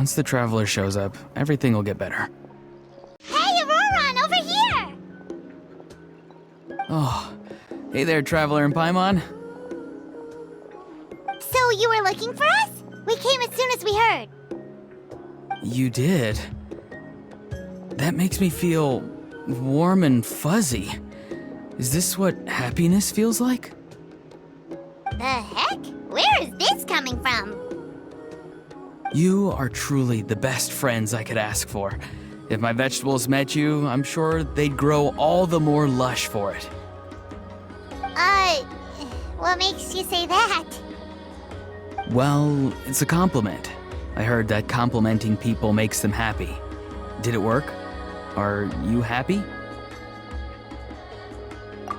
Once the traveler shows up, everything will get better. Hey, Ororon, over here! Oh, hey there, traveler in Paimon. So you were looking for us? We came as soon as we heard. You did? That makes me feel warm and fuzzy. Is this what happiness feels like? The heck? Where is this coming from? You are truly the best friends I could ask for. If my vegetables met you, I'm sure they'd grow all the more lush for it. What makes you say that? Well, it's a compliment. I heard that complimenting people makes them happy. Did it work? Are you happy?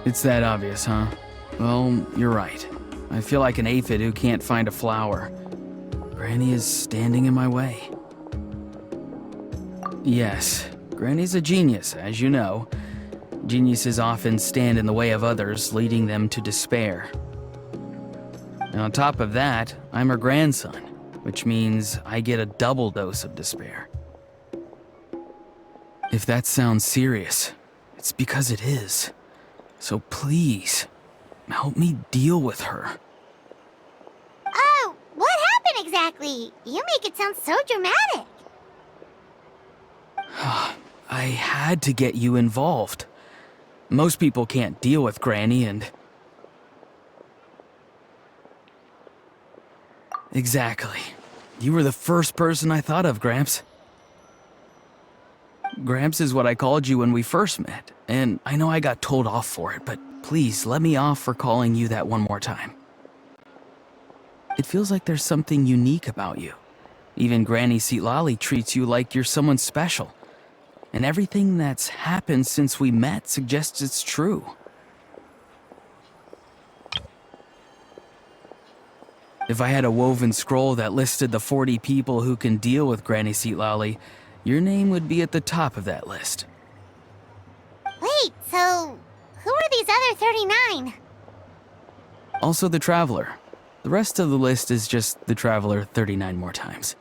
It's that obvious, huh? Well, you're right. I feel like an aphid who can't find a flower. Granny is standing in my way. Yes, Granny's a genius, as you know. Geniuses often stand in the way of others, leading them to despair. And on top of that, I'm her grandson, which means I get a double dose of despair. If that sounds serious, it's because it is. So please, help me deal with her. Oh, what happened exactly? You make it sound so dramatic. I had to get you involved. Most people can't deal with Granny and... Exactly. You were the first person I thought of, Gramps. Gramps is what I called you when we first met, and I know I got told off for it, but please let me off for calling you that one more time. It feels like there's something unique about you. Even Granny Seatlali treats you like you're someone special. And everything that's happened since we met suggests it's true. If I had a woven scroll that listed the 40 people who can deal with Granny Seatlali, your name would be at the top of that list. Wait, so who are these other 39? Also the Traveler. The rest of the list is just the Traveler 39 more times.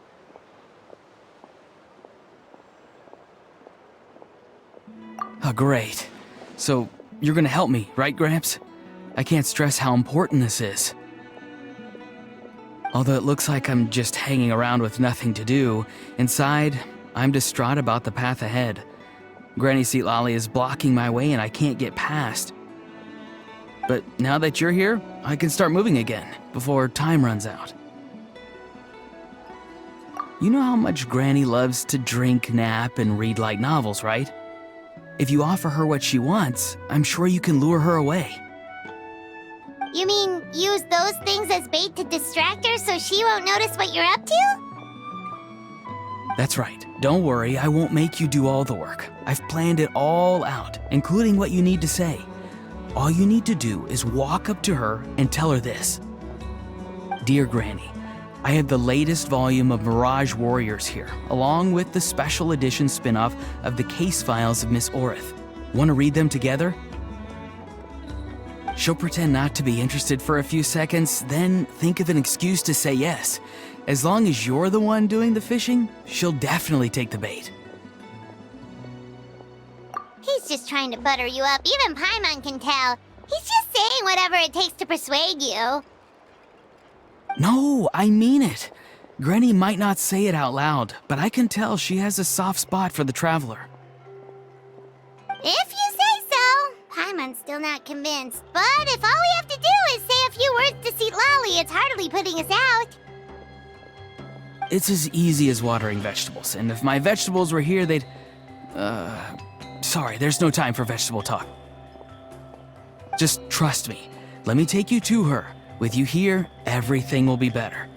Oh, great. So, you're gonna help me, right, Gramps? I can't stress how important this is. Although it looks like I'm just hanging around with nothing to do, inside, I'm distraught about the path ahead. Granny Seatlali is blocking my way and I can't get past. But now that you're here, I can start moving again, before time runs out. You know how much Granny loves to drink, nap, and read light novels, right? If you offer her what she wants, I'm sure you can lure her away. You mean use those things as bait to distract her so she won't notice what you're up to? That's right. Don't worry, I won't make you do all the work. I've planned it all out, including what you need to say. All you need to do is walk up to her and tell her this. Dear Granny, I have the latest volume of Mirage Warriors here, along with the special edition spin-off of the case files of Miss Orith. Want to read them together? She'll pretend not to be interested for a few seconds, then think of an excuse to say yes. As long as you're the one doing the fishing, she'll definitely take the bait. He's just trying to butter you up. Even Paimon can tell. He's just saying whatever it takes to persuade you. No, I mean it. Granny might not say it out loud, but I can tell she has a soft spot for the Traveler. If you say so. Paimon's still not convinced. But if all we have to do is say a few words to Seatlali, it's hardly putting us out. It's as easy as watering vegetables, and if my vegetables were here, they'd... Sorry, there's no time for vegetable talk. Just trust me. Let me take you to her. With you here, everything will be better.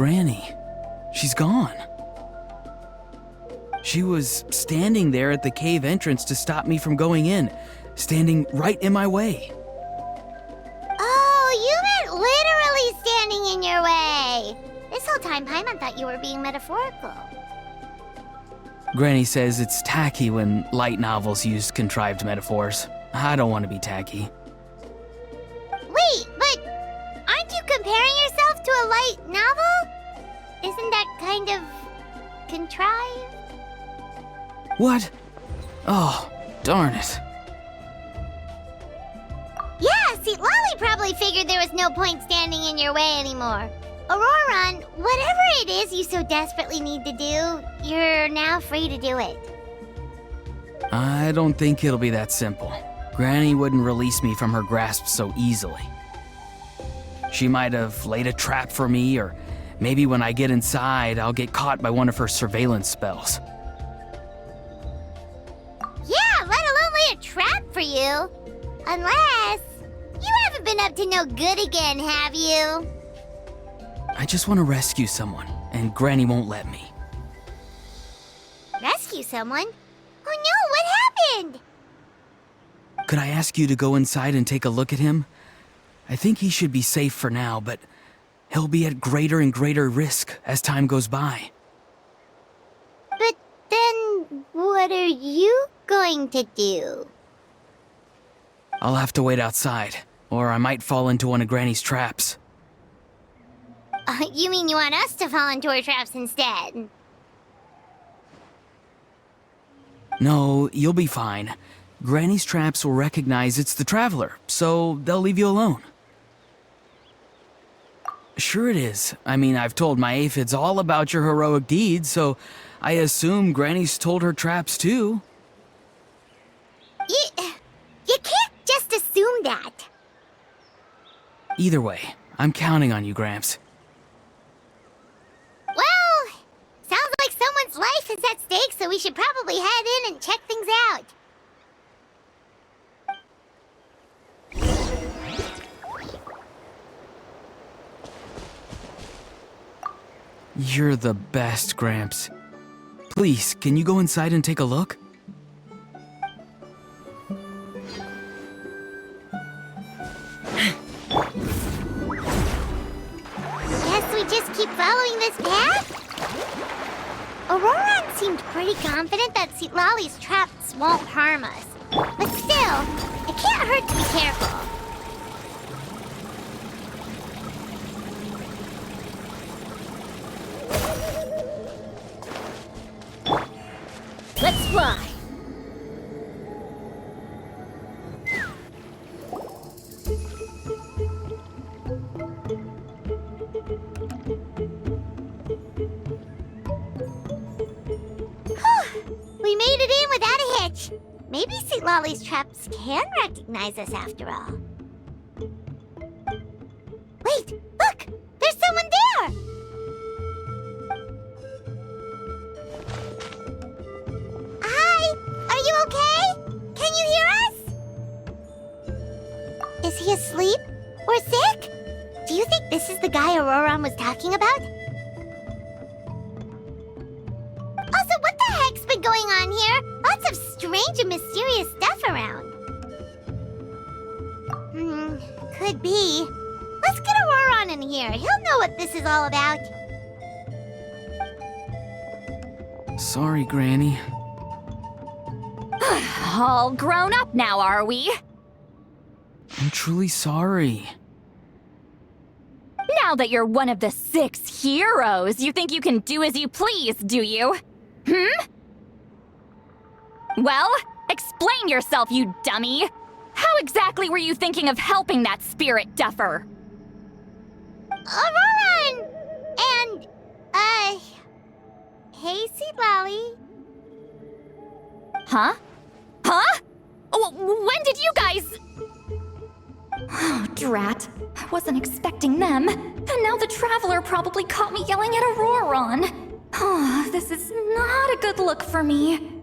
Granny. She's gone. She was standing there at the cave entrance to stop me from going in, standing right in my way. Oh, you meant literally standing in your way. This whole time, Paimon thought you were being metaphorical. Granny says it's tacky when light novels use contrived metaphors. I don't want to be tacky. Wait, but aren't you comparing yourself to a light novel? Isn't that kind of contrived? What? Oh, darn it. Yeah, see, Lolly probably figured there was no point standing in your way anymore. Ororon, whatever it is you so desperately need to do, you're now free to do it. I don't think it'll be that simple. Granny wouldn't release me from her grasp so easily. She might have laid a trap for me, or maybe when I get inside, I'll get caught by one of her surveillance spells. Yeah, let alone lay a trap for you. Unless you haven't been up to no good again, have you? I just want to rescue someone, and Granny won't let me. Rescue someone? Oh no, what happened? Could I ask you to go inside and take a look at him? I think he should be safe for now, but he'll be at greater and greater risk as time goes by. But then, what are you going to do? I'll have to wait outside, or I might fall into one of Granny's traps. You mean you want us to fall into her traps instead? No, you'll be fine. Granny's traps will recognize it's the Traveler, so they'll leave you alone. Sure it is. I mean, I've told my aphids all about your heroic deeds, so I assume Granny's told her traps too. You can't just assume that. Either way, I'm counting on you, Gramps. Well, sounds like someone's life is at stake, so we should probably head in and check things out. You're the best, Gramps. Please, can you go inside and take a look? Guess we just keep following this path? Ororon seemed pretty confident that Lolly's traps won't harm us. But still, it can't hurt to be careful. Let's fly. We made it in without a hitch. Maybe St. Lolly's traps can recognize us after all. Wait, look! There's someone there! Hi! Are you okay? Can you hear us? Is he asleep? Or sick? Do you think this is the guy Ororon was talking about? Also, what the heck's been going on here? Lots of strange and mysterious stuff around. Could be. Let's get Ororon in here. He'll know what this is all about. Sorry, Granny. All grown up now, are we? I'm truly sorry. Now that you're one of the 6 heroes, you think you can do as you please, do you? Well, explain yourself, you dummy! How exactly were you thinking of helping that spirit duffer? Ororon! And, hey, Seed Lolly. Huh? Huh? When did you guys... Oh, drat. I wasn't expecting them. And now the Traveler probably caught me yelling at Ororon. Oh, this is not a good look for me.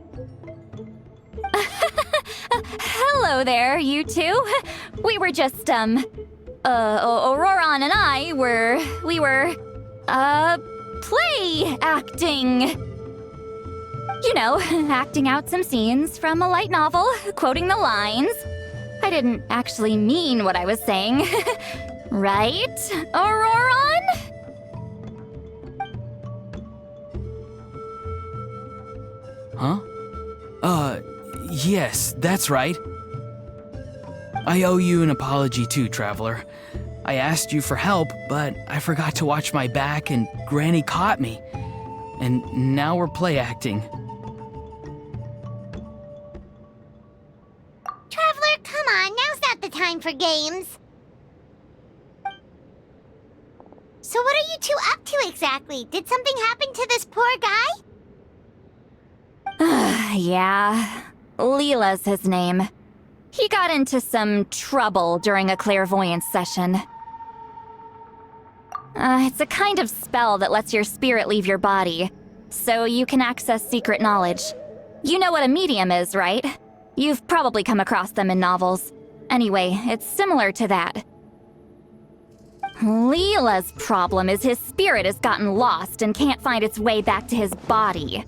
Hello there, you two. We were just, Ororon and I we were... play acting. You know, acting out some scenes from a light novel, quoting the lines. I didn't actually mean what I was saying. Right, Ororon? Huh? Yes, that's right. I owe you an apology too, Traveler. I asked you for help, but I forgot to watch my back and Granny caught me. And now we're play acting. Traveler, come on, now's not the time for games. So what are you two up to exactly? Did something happen to this poor guy? Yeah, Leela's his name. He got into some trouble during a clairvoyance session. It's a kind of spell that lets your spirit leave your body, so you can access secret knowledge. You know what a medium is, right? You've probably come across them in novels. Anyway, it's similar to that. Leela's problem is his spirit has gotten lost and can't find its way back to his body.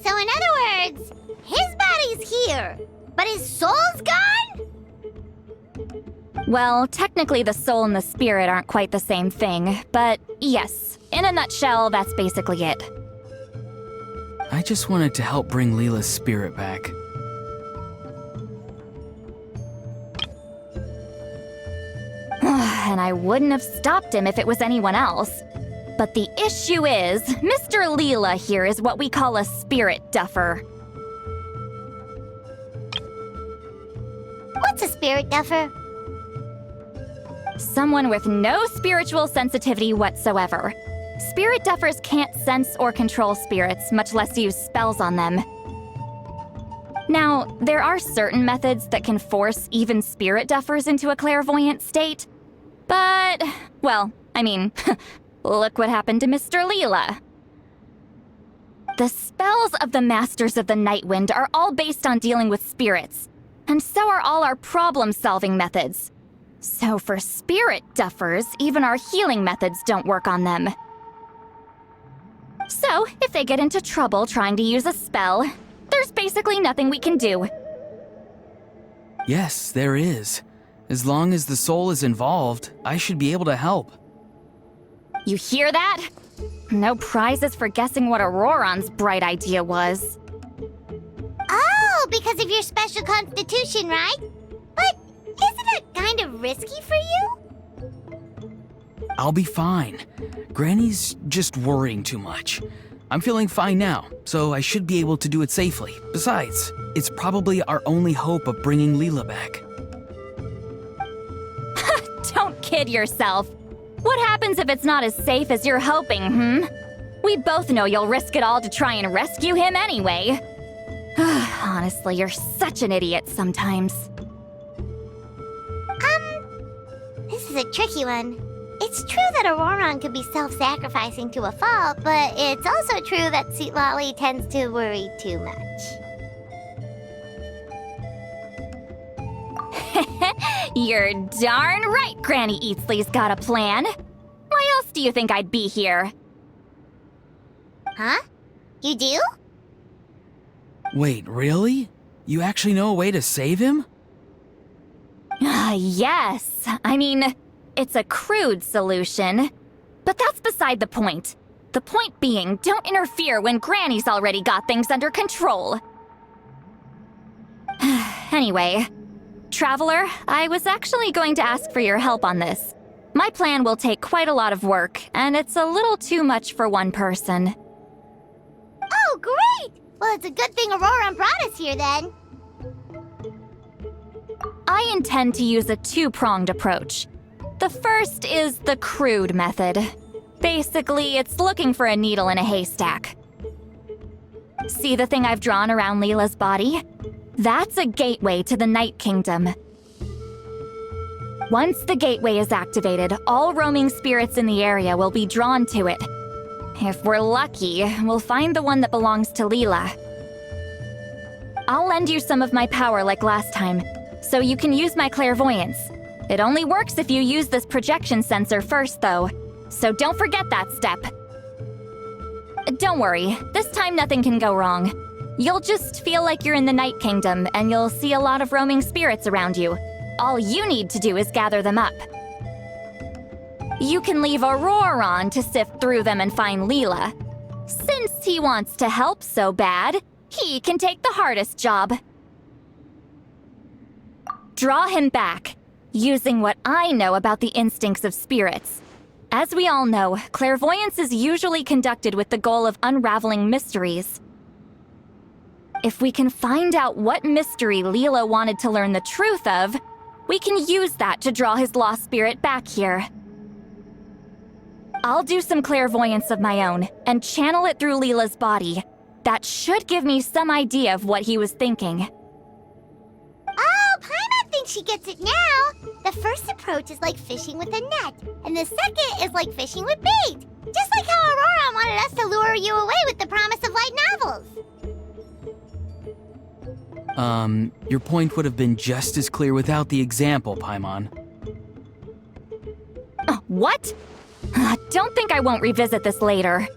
So in other words, his body's here, but his soul's gone? Well, technically the soul and the spirit aren't quite the same thing, but yes, in a nutshell, that's basically it. I just wanted to help bring Leela's spirit back. And I wouldn't have stopped him if it was anyone else. But the issue is, Mr. Leela here is what we call a spirit duffer. What's a spirit duffer? Someone with no spiritual sensitivity whatsoever. Spirit duffers can't sense or control spirits, much less use spells on them. Now, there are certain methods that can force even spirit duffers into a clairvoyant state. But, well, I mean, look what happened to Mr. Leela. The spells of the Masters of the Nightwind are all based on dealing with spirits, and so are all our problem-solving methods. So for spirit duffers, even our healing methods don't work on them. So, if they get into trouble trying to use a spell, there's basically nothing we can do. Yes, there is. As long as the soul is involved, I should be able to help. You hear that? No prizes for guessing what Ororon's bright idea was. Oh, because of your special constitution, right? But isn't it kind of risky for you? I'll be fine. Granny's just worrying too much. I'm feeling fine now, so I should be able to do it safely. Besides, it's probably our only hope of bringing Leela back. Don't kid yourself. What happens if it's not as safe as you're hoping, We both know you'll risk it all to try and rescue him anyway. Honestly, you're such an idiot sometimes. This is a tricky one. It's true that Ororon could be self-sacrificing to a fault, but it's also true that Lolly tends to worry too much. You're darn right Granny Eatsley's got a plan. Why else do you think I'd be here? Huh? You do? Wait, really? You actually know a way to save him? Yes. I mean, it's a crude solution. But that's beside the point. The point being, don't interfere when Granny's already got things under control. Anyway, Traveler, I was actually going to ask for your help on this. My plan will take quite a lot of work, and it's a little too much for one person. Oh, great! Well, it's a good thing Ororon brought us here then. I intend to use a two-pronged approach. The first is the crude method. Basically, it's looking for a needle in a haystack. See the thing I've drawn around Leela's body? That's a gateway to the Night Kingdom. Once the gateway is activated, all roaming spirits in the area will be drawn to it. If we're lucky, we'll find the one that belongs to Leela. I'll lend you some of my power like last time, so you can use my clairvoyance. It only works if you use this projection sensor first, though, so don't forget that step. Don't worry, this time nothing can go wrong. You'll just feel like you're in the Night Kingdom, and you'll see a lot of roaming spirits around you. All you need to do is gather them up. You can leave Ororon to sift through them and find Leela. Since he wants to help so bad, he can take the hardest job. Draw him back, using what I know about the instincts of spirits. As we all know, clairvoyance is usually conducted with the goal of unraveling mysteries. If we can find out what mystery Leela wanted to learn the truth of, we can use that to draw his lost spirit back here. I'll do some clairvoyance of my own and channel it through Leela's body. That should give me some idea of what he was thinking. Oh, Paimon thinks she gets it now! The first approach is like fishing with a net, and the second is like fishing with bait. Just like how Ororon wanted us to lure you away with the promise of light novels. Your point would have been just as clear without the example, Paimon. What? Don't think I won't revisit this later.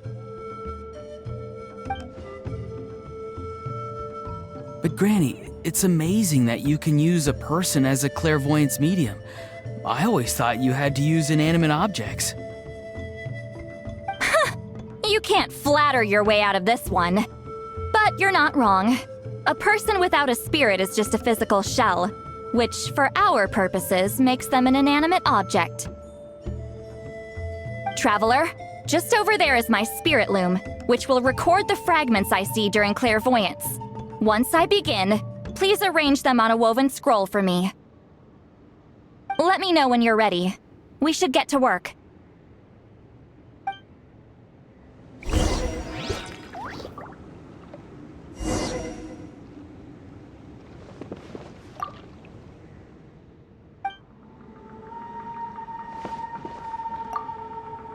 But Granny, it's amazing that you can use a person as a clairvoyance medium. I always thought you had to use inanimate objects. You can't flatter your way out of this one. But you're not wrong. A person without a spirit is just a physical shell, which, for our purposes, makes them an inanimate object. Traveler, just over there is my spirit loom, which will record the fragments I see during clairvoyance. Once I begin, please arrange them on a woven scroll for me. Let me know when you're ready. We should get to work.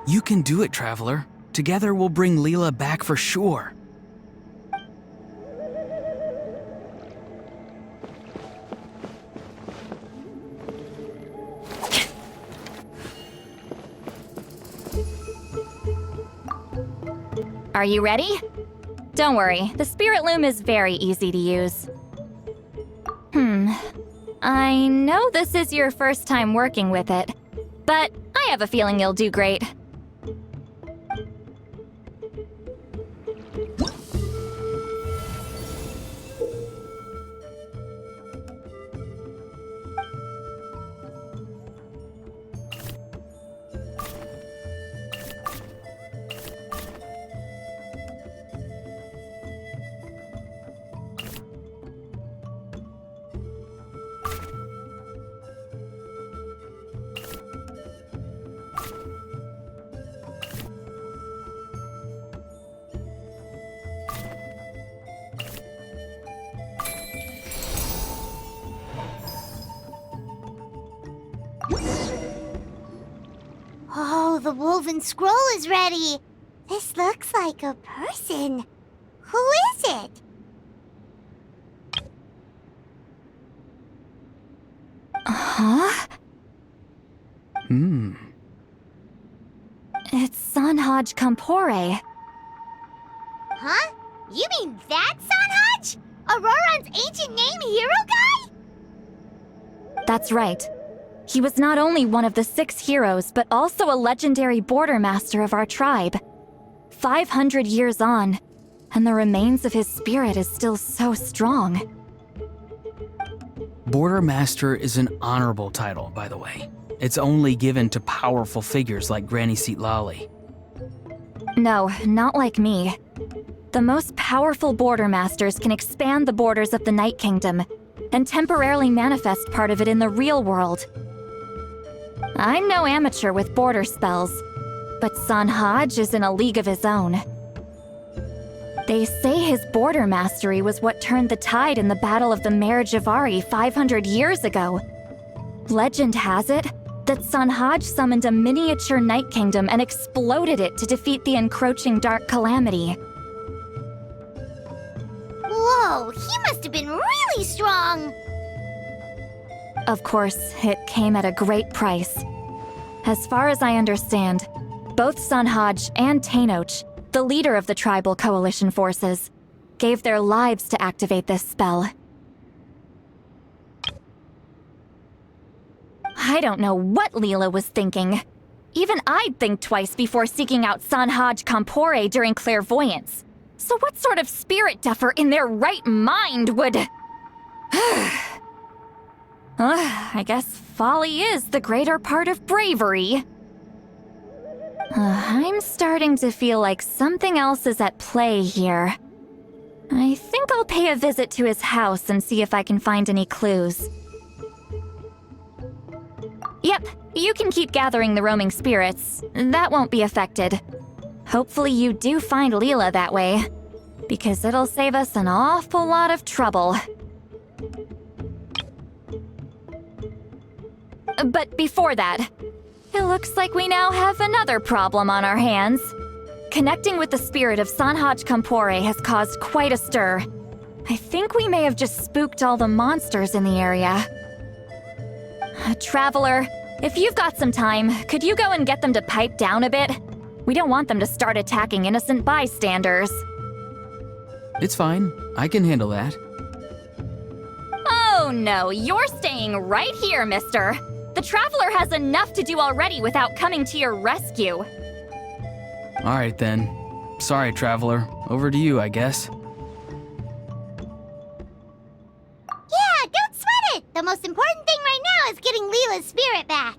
You can do it, Traveler. Together we'll bring Leela back for sure. Are you ready? Don't worry, the spirit loom is very easy to use. I know this is your first time working with it, but I have a feeling you'll do great. Oh, the woven scroll is ready. This looks like a person. Who is it? Huh? It's Sanhaj Kampore. Huh? You mean that Sanhaj? Auroron's ancient name hero guy? That's right. He was not only one of the 6 heroes, but also a legendary border master of our tribe. 500 years on, and the remains of his spirit is still so strong. Border Master is an honorable title, by the way. It's only given to powerful figures like Granny Seatlali. No, not like me. The most powerful border masters can expand the borders of the Night Kingdom and temporarily manifest part of it in the real world. I'm no amateur with border spells, but Sanhaj is in a league of his own. They say his border mastery was what turned the tide in the Battle of the Mare Javari 500 years ago. Legend has it that Sanhaj summoned a miniature Night Kingdom and exploded it to defeat the encroaching Dark Calamity. Whoa, he must have been really strong. Of course, it came at a great price. As far as I understand, both Sunhaj and Tainoch, the leader of the tribal coalition forces, gave their lives to activate this spell. I don't know what Leela was thinking. Even I'd think twice before seeking out Sanhaj Kampore during clairvoyance. So what sort of spirit duffer in their right mind would... I guess folly is the greater part of bravery. I'm starting to feel like something else is at play here. I think I'll pay a visit to his house and see if I can find any clues. Yep, you can keep gathering the roaming spirits. That won't be affected. Hopefully you do find Leela that way, because it'll save us an awful lot of trouble. But before that, it looks like we now have another problem on our hands. Connecting with the spirit of Sanhaj Kampore has caused quite a stir. I think we may have just spooked all the monsters in the area. Traveler, if you've got some time, could you go and get them to pipe down a bit? We don't want them to start attacking innocent bystanders. It's fine. I can handle that. Oh no, you're staying right here, mister. The Traveler has enough to do already without coming to your rescue. All right then. Sorry, Traveler. Over to you, I guess. Yeah, don't sweat it! The most important thing right now is getting Leela's spirit back.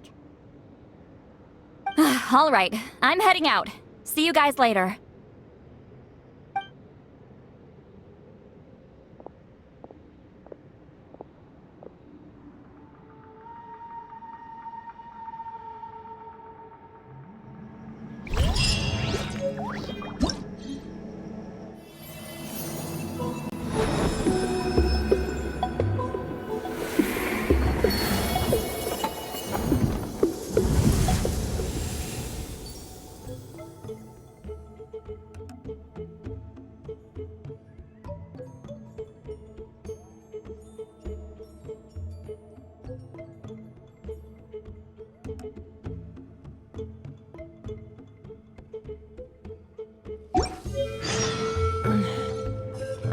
All right, I'm heading out. See you guys later.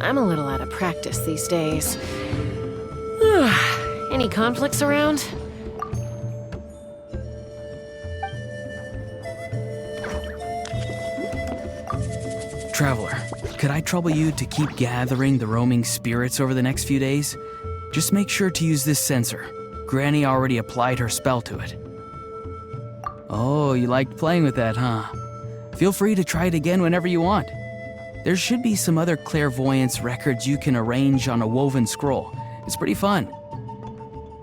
I'm a little out of practice these days. Any conflicts around? Traveler, could I trouble you to keep gathering the roaming spirits over the next few days? Just make sure to use this sensor. Granny already applied her spell to it. Oh, you liked playing with that, huh? Feel free to try it again whenever you want. There should be some other clairvoyance records you can arrange on a woven scroll. It's pretty fun.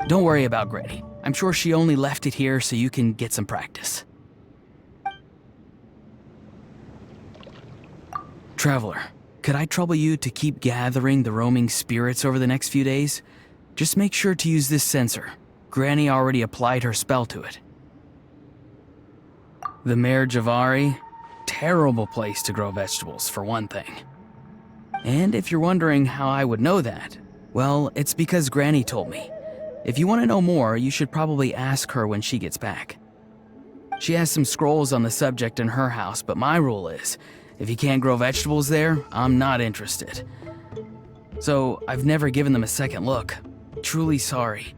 Don't worry about Granny. I'm sure she only left it here so you can get some practice. Traveler, could I trouble you to keep gathering the roaming spirits over the next few days? Just make sure to use this sensor. Granny already applied her spell to it. The Mare Javari? Terrible place to grow vegetables, for one thing. And if you're wondering how I would know that, well, it's because Granny told me. If you want to know more, you should probably ask her when she gets back. She has some scrolls on the subject in her house, but my rule is, if you can't grow vegetables there, I'm not interested. So I've never given them a second look. Truly sorry.